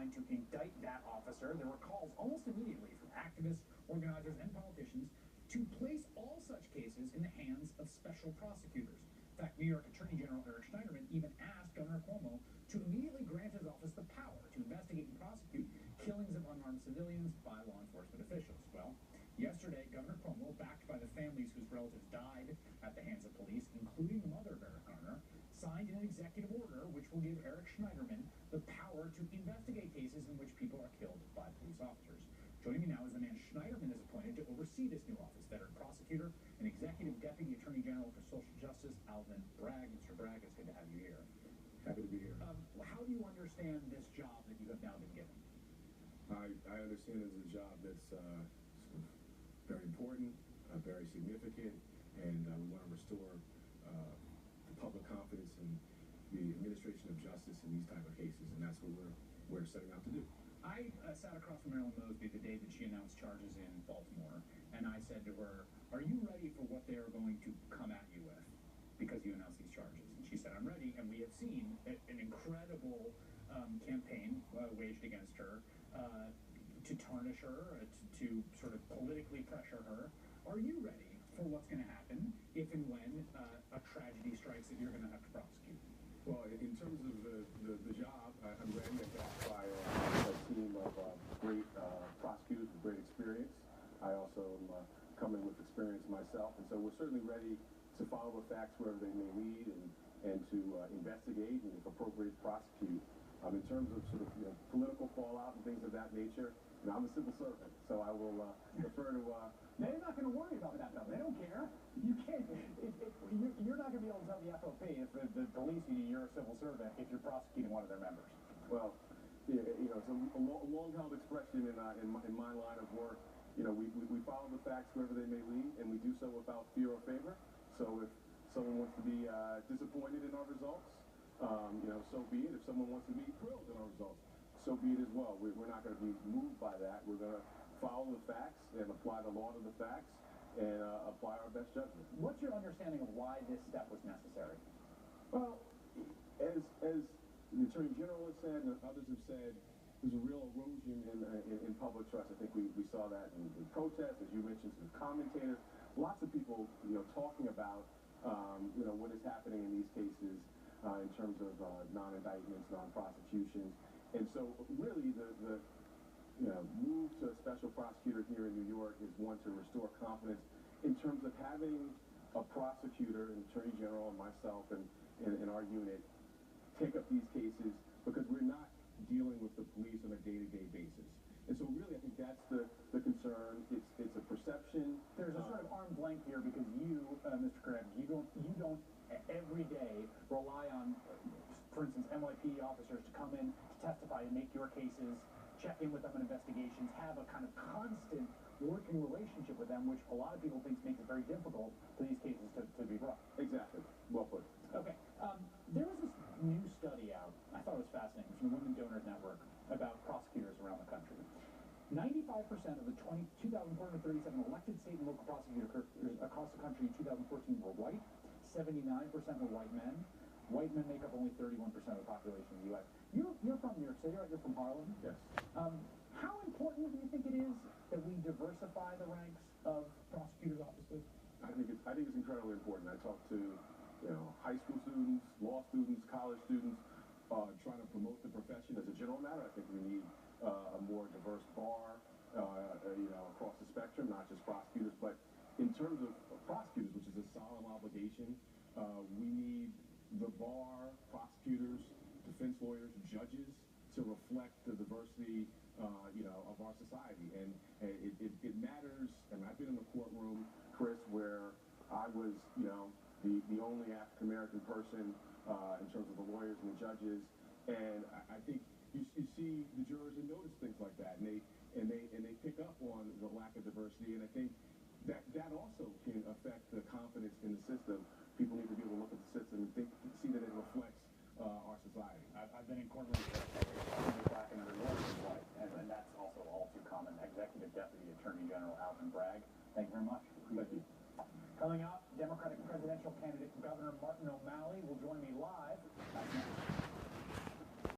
declined to indict that officer. There were calls almost immediately from activists, organizers, and politicians to place all such cases in the hands of special prosecutors. In fact, New York Attorney General Eric Schneiderman even asked Governor Cuomo to immediately grant his office the power to investigate and prosecute killings of unarmed civilians by law enforcement officials. Well, yesterday, Governor Cuomo, backed by the families whose relatives died at the hands of police, including the mother of Eric Garner, signed an executive order which will give Eric Schneiderman the power to investigate cases in which people are killed by police officers. Joining me now is the man Schneiderman has appointed to oversee this new office, veteran prosecutor and executive deputy attorney general for social justice, Alvin Bragg. Mr. Bragg, it's good to have you here. Happy to be here. How do you understand this job that you have now been given? I understand it as a job that's very important, very significant, and we want to restore the public confidence in the administration of justice in these type of cases, and that's what we're setting out to do. I sat across from Marilyn Mosby the day that she announced charges in Baltimore, and I said to her, "Are you ready for what they are going to come at you with because you announced these charges?" And she said, "I'm ready," and we have seen an incredible campaign waged against her to tarnish her, to sort of politically pressure her. Are you ready for what's going to happen if and when a tragedy strikes that you're going to have to prosecute? Well, in terms of the job, I'm ready. I'm backed by a team of great prosecutors with great experience. I also am coming with experience myself, and so we're certainly ready to follow the facts wherever they may lead and to investigate and, if appropriate, prosecute. In terms of sort of political fallout and things of that nature, I'm a civil servant, so I will defer to... They're not going to worry about that, though. They don't care. You can't. You're not going to be able to tell the FOP if the police you're a civil servant if you're prosecuting one of their members. Well, it's a long-held expression in my line of work. We follow the facts wherever they may lead, and we do so without fear or favor. So if someone wants to be disappointed in our results, so be it. If someone wants to be thrilled in our results, so be it as well. We're not going to be moved by that. We're going to follow the facts and apply the law to the facts and apply our best judgment. What's your understanding of why this step was necessary? Well, as the Attorney General has said and others have said, there's a real erosion in public trust. I think we saw that in protests, as you mentioned, some commentators, lots of people talking about what is happening in these cases in terms of non-indictments, non-prosecutions. And so really the move to a special prosecutor here in New York is one to restore confidence in terms of having a prosecutor, an attorney general, and myself and our unit take up these cases because we're not dealing with the police on a day-to-day basis. And so really I think that's the concern. It's a perception. There's a sort of arm's length here because you, Mr. Craig, you don't every day rely on, for instance, NYPD officers to come in to testify and make your cases, check in with them in investigations, have a kind of constant working relationship with them, which a lot of people think makes it very difficult for these cases to be brought. Exactly. Well put. Okay. There was this new study out, I thought it was fascinating, from the Women Donors Network about prosecutors around the country. 95% of the 2,437 elected state and local prosecutors across the country in 2014 were white. 79% were white men. White men make up only 31% of the population in the U.S. You're from New York City, right? You're from Harlem? Yes. How important do you think it is that we diversify the ranks of prosecutors' offices? I think it's incredibly important. I talk to high school students, law students, college students, trying to promote the profession as a general matter. I think we need a more diverse bar, across the spectrum, not just prosecutors, but in terms of prosecutors, which is a solemn obligation, we need the bar, prosecutors, defense lawyers, judges to reflect the diversity, of our society. And it matters. I mean, I've been in the courtroom, Chris, where I was, the only African-American person in terms of the lawyers and the judges. And I think you see the jurors and notice things like that, and they pick up on the lack of diversity. And I think that also can affect the confidence in the system. People need to be able to look at the system and see that it reflects our society. I've been in courtrooms